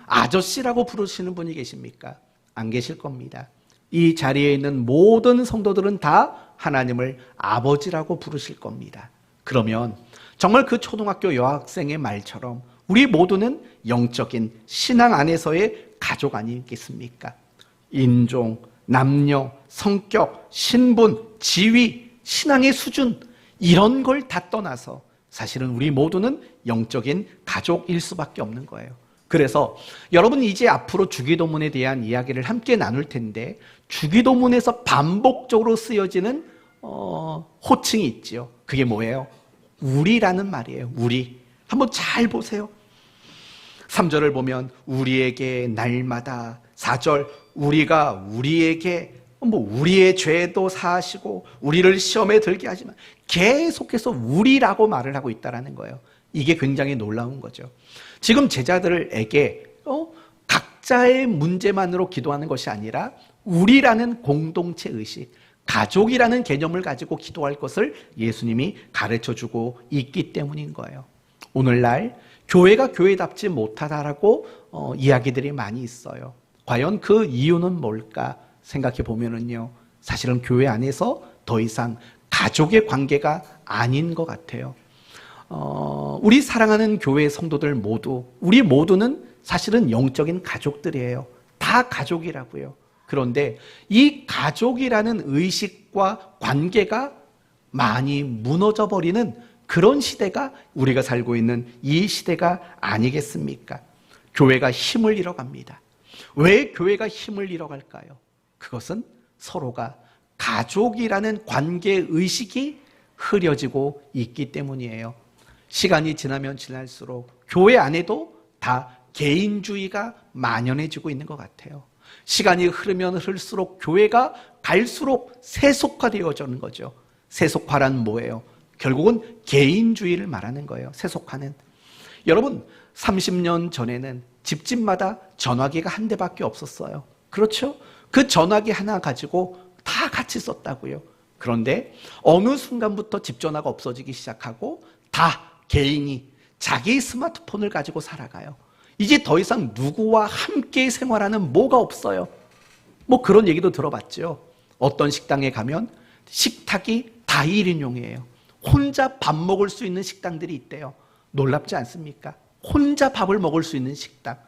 아저씨라고 부르시는 분이 계십니까? 안 계실 겁니다. 이 자리에 있는 모든 성도들은 다 하나님을 아버지라고 부르실 겁니다. 그러면 정말 그 초등학교 여학생의 말처럼 우리 모두는 영적인 신앙 안에서의 가족 아니겠습니까? 인종, 남녀, 성격, 신분, 지위, 신앙의 수준, 이런 걸 다 떠나서 사실은 우리 모두는 영적인 가족일 수밖에 없는 거예요. 그래서 여러분이 이제 앞으로 주기도문에 대한 이야기를 함께 나눌 텐데, 주기도문에서 반복적으로 쓰여지는 호칭이 있지요. 그게 뭐예요? 우리라는 말이에요. 우리. 한번 잘 보세요. 3절을 보면 우리에게 날마다, 4절 우리가 우리에게 우리의 죄도 사하시고 우리를 시험에 들게 하지만, 계속해서 우리라고 말을 하고 있다는 거예요. 이게 굉장히 놀라운 거죠. 지금 제자들에게 각자의 문제만으로 기도하는 것이 아니라 우리라는 공동체 의식, 가족이라는 개념을 가지고 기도할 것을 예수님이 가르쳐주고 있기 때문인 거예요. 오늘날 교회가 교회답지 못하다라고 이야기들이 많이 있어요. 과연 그 이유는 뭘까 생각해 보면은요, 사실은 교회 안에서 더 이상 가족의 관계가 아닌 것 같아요. 우리 사랑하는 교회 성도들 모두, 우리 모두는 사실은 영적인 가족들이에요. 다 가족이라고요. 그런데 이 가족이라는 의식과 관계가 많이 무너져 버리는 그런 시대가 우리가 살고 있는 이 시대가 아니겠습니까? 교회가 힘을 잃어갑니다. 왜 교회가 힘을 잃어갈까요? 그것은 서로가 가족이라는 관계 의식이 흐려지고 있기 때문이에요. 시간이 지나면 지날수록 교회 안에도 다 개인주의가 만연해지고 있는 것 같아요. 시간이 흐르면 흐를수록 교회가 갈수록 세속화되어지는 거죠. 세속화란 뭐예요? 결국은 개인주의를 말하는 거예요. 세속화는. 여러분, 30년 전에는 집집마다 전화기가 한 대밖에 없었어요. 그렇죠? 그 전화기 하나 가지고 다 같이 썼다고요. 그런데 어느 순간부터 집전화가 없어지기 시작하고 다 개인이 자기 스마트폰을 가지고 살아가요. 이제 더 이상 누구와 함께 생활하는 뭐가 없어요. 뭐 그런 얘기도 들어봤죠. 어떤 식당에 가면 식탁이 다 1인용이에요. 혼자 밥 먹을 수 있는 식당들이 있대요. 놀랍지 않습니까? 혼자 밥을 먹을 수 있는 식당.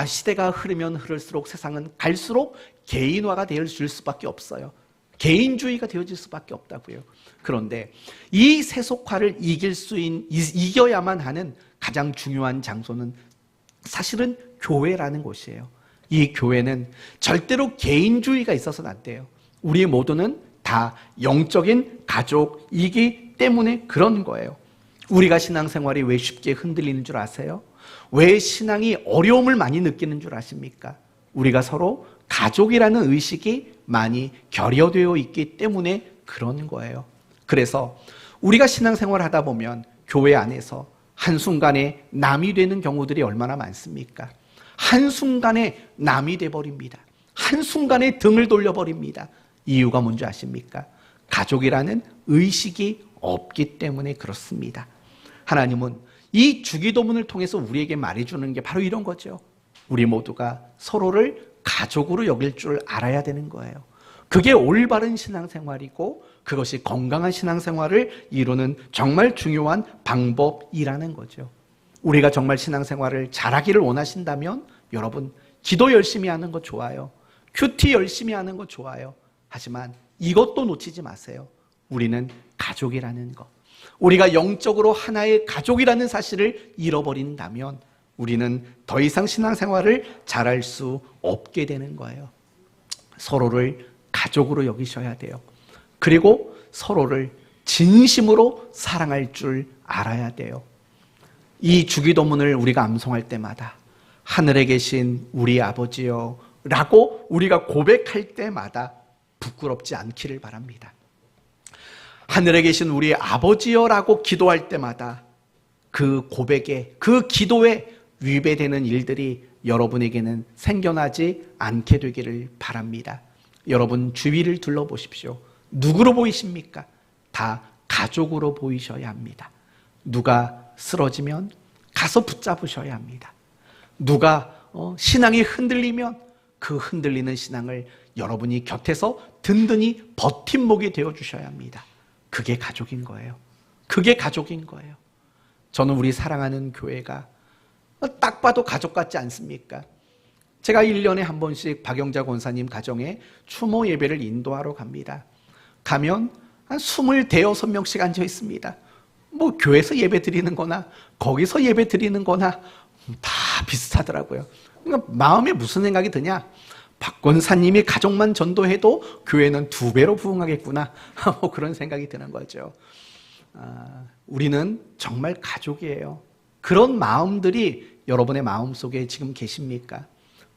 시대가 흐르면 흐를수록 세상은 갈수록 개인화가 되어질 수밖에 없어요. 개인주의가 되어질 수밖에 없다고요. 그런데 이 세속화를 이겨야만 하는 가장 중요한 장소는 사실은 교회라는 곳이에요. 이 교회는 절대로 개인주의가 있어서는 안 돼요. 우리 모두는 다 영적인 가족이기 때문에 그런 거예요. 우리가 신앙생활이 왜 쉽게 흔들리는 줄 아세요? 왜 신앙이 어려움을 많이 느끼는 줄 아십니까? 우리가 서로 가족이라는 의식이 많이 결여되어 있기 때문에 그런 거예요. 그래서 우리가 신앙생활을 하다 보면 교회 안에서 한순간에 남이 되는 경우들이 얼마나 많습니까? 한순간에 남이 돼버립니다. 한순간에 등을 돌려버립니다. 이유가 뭔지 아십니까? 가족이라는 의식이 없기 때문에 그렇습니다. 하나님은 이 주기도문을 통해서 우리에게 말해주는 게 바로 이런 거죠. 우리 모두가 서로를 가족으로 여길 줄 알아야 되는 거예요. 그게 올바른 신앙생활이고 그것이 건강한 신앙생활을 이루는 정말 중요한 방법이라는 거죠. 우리가 정말 신앙생활을 잘하기를 원하신다면 여러분 기도 열심히 하는 거 좋아요. 큐티 열심히 하는 거 좋아요. 하지만 이것도 놓치지 마세요. 우리는 가족이라는 것. 우리가 영적으로 하나의 가족이라는 사실을 잃어버린다면 우리는 더 이상 신앙생활을 잘할 수 없게 되는 거예요. 서로를 가족으로 여기셔야 돼요. 그리고 서로를 진심으로 사랑할 줄 알아야 돼요. 이 주기도문을 우리가 암송할 때마다 하늘에 계신 우리 아버지여 라고 우리가 고백할 때마다 부끄럽지 않기를 바랍니다. 하늘에 계신 우리 아버지여 라고 기도할 때마다 그 고백에, 그 기도에 위배되는 일들이 여러분에게는 생겨나지 않게 되기를 바랍니다. 여러분 주위를 둘러보십시오. 누구로 보이십니까? 다 가족으로 보이셔야 합니다. 누가 쓰러지면 가서 붙잡으셔야 합니다. 누가 신앙이 흔들리면 그 흔들리는 신앙을 여러분이 곁에서 든든히 버팀목이 되어주셔야 합니다. 그게 가족인 거예요. 그게 가족인 거예요. 저는 우리 사랑하는 교회가 딱 봐도 가족 같지 않습니까? 제가 1년에 한 번씩 박영자 권사님 가정에 추모 예배를 인도하러 갑니다. 가면 한 26명씩 앉아 있습니다. 뭐 교회에서 예배 드리는 거나 거기서 예배 드리는 거나 다 비슷하더라고요. 그러니까 마음에 무슨 생각이 드냐? 박 권사님이 가족만 전도해도 교회는 2배로 부흥하겠구나. 뭐 그런 생각이 드는 거죠. 우리는 정말 가족이에요. 그런 마음들이 여러분의 마음속에 지금 계십니까?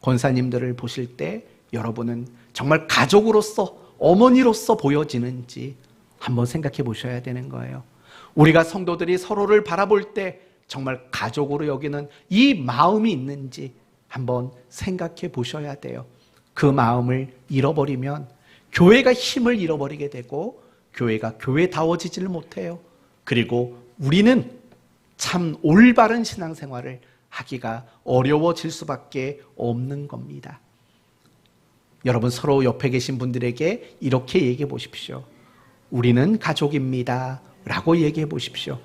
권사님들을 보실 때 여러분은 정말 가족으로서, 어머니로서 보여지는지 한번 생각해 보셔야 되는 거예요. 우리가 성도들이 서로를 바라볼 때 정말 가족으로 여기는 이 마음이 있는지 한번 생각해 보셔야 돼요. 그 마음을 잃어버리면 교회가 힘을 잃어버리게 되고 교회가 교회다워지지를 못해요. 그리고 우리는 참 올바른 신앙생활을 하기가 어려워질 수밖에 없는 겁니다. 여러분 서로 옆에 계신 분들에게 이렇게 얘기해 보십시오. 우리는 가족입니다 라고 얘기해 보십시오.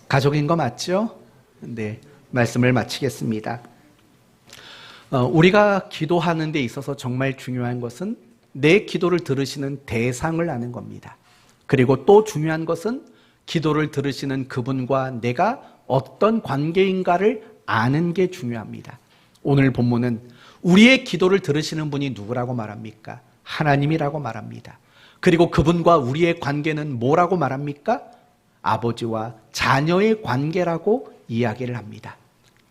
가족인 거 맞죠? 네, 말씀을 마치겠습니다. 우리가 기도하는 데 있어서 정말 중요한 것은 내 기도를 들으시는 대상을 아는 겁니다. 그리고 또 중요한 것은 기도를 들으시는 그분과 내가 어떤 관계인가를 아는 게 중요합니다. 오늘 본문은 우리의 기도를 들으시는 분이 누구라고 말합니까? 하나님이라고 말합니다. 그리고 그분과 우리의 관계는 뭐라고 말합니까? 아버지와 자녀의 관계라고 이야기를 합니다.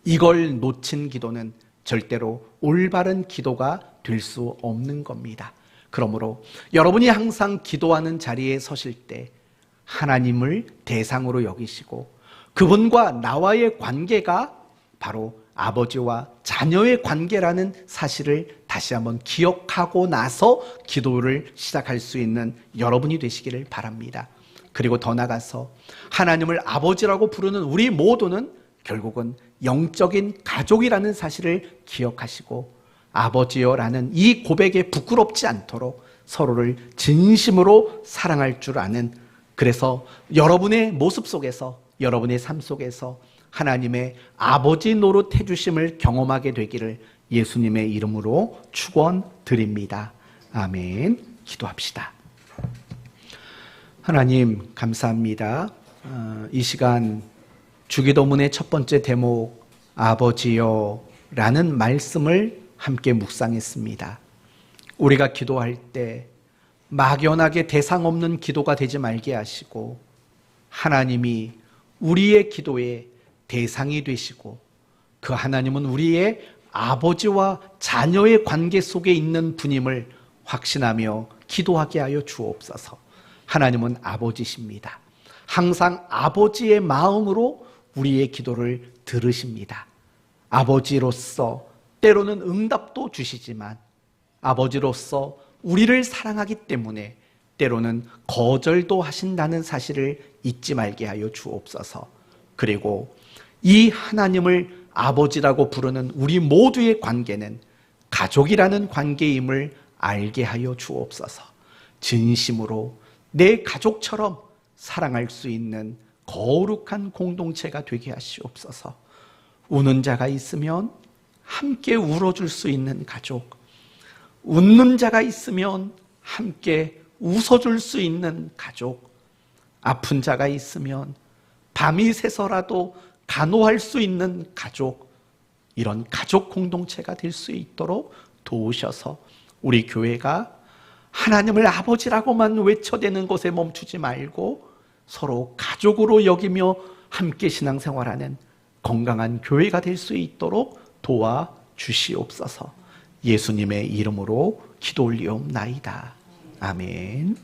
이걸 놓친 기도는 절대로 올바른 기도가 될 수 없는 겁니다. 그러므로 여러분이 항상 기도하는 자리에 서실 때 하나님을 대상으로 여기시고 그분과 나와의 관계가 바로 아버지와 자녀의 관계라는 사실을 다시 한번 기억하고 나서 기도를 시작할 수 있는 여러분이 되시기를 바랍니다. 그리고 더 나아가서 하나님을 아버지라고 부르는 우리 모두는 결국은 영적인 가족이라는 사실을 기억하시고 아버지여라는 이 고백에 부끄럽지 않도록 서로를 진심으로 사랑할 줄 아는, 그래서 여러분의 모습 속에서, 여러분의 삶 속에서 하나님의 아버지 노릇 해주심을 경험하게 되기를 예수님의 이름으로 축원드립니다. 아멘. 기도합시다. 하나님 감사합니다. 이 시간 주기도문의 첫 번째 대목 아버지여 라는 말씀을 함께 묵상했습니다. 우리가 기도할 때 막연하게 대상 없는 기도가 되지 말게 하시고 하나님이 우리의 기도의 대상이 되시고 그 하나님은 우리의 아버지와 자녀의 관계 속에 있는 분임을 확신하며 기도하게 하여 주옵소서. 하나님은 아버지십니다. 항상 아버지의 마음으로 우리의 기도를 들으십니다. 아버지로서 때로는 응답도 주시지만 아버지로서 우리를 사랑하기 때문에 때로는 거절도 하신다는 사실을 잊지 말게 하여 주옵소서. 그리고 이 하나님을 아버지라고 부르는 우리 모두의 관계는 가족이라는 관계임을 알게 하여 주옵소서. 진심으로 내 가족처럼 사랑할 수 있는 거룩한 공동체가 되게 하시옵소서. 우는 자가 있으면 함께 울어줄 수 있는 가족, 웃는 자가 있으면 함께 웃어줄 수 있는 가족, 아픈 자가 있으면 밤이 새서라도 간호할 수 있는 가족, 이런 가족 공동체가 될 수 있도록 도우셔서 우리 교회가 하나님을 아버지라고만 외쳐대는 것에 멈추지 말고 서로 가족으로 여기며 함께 신앙생활하는 건강한 교회가 될 수 있도록 도와주시옵소서. 예수님의 이름으로 기도 올리옵나이다. 아멘.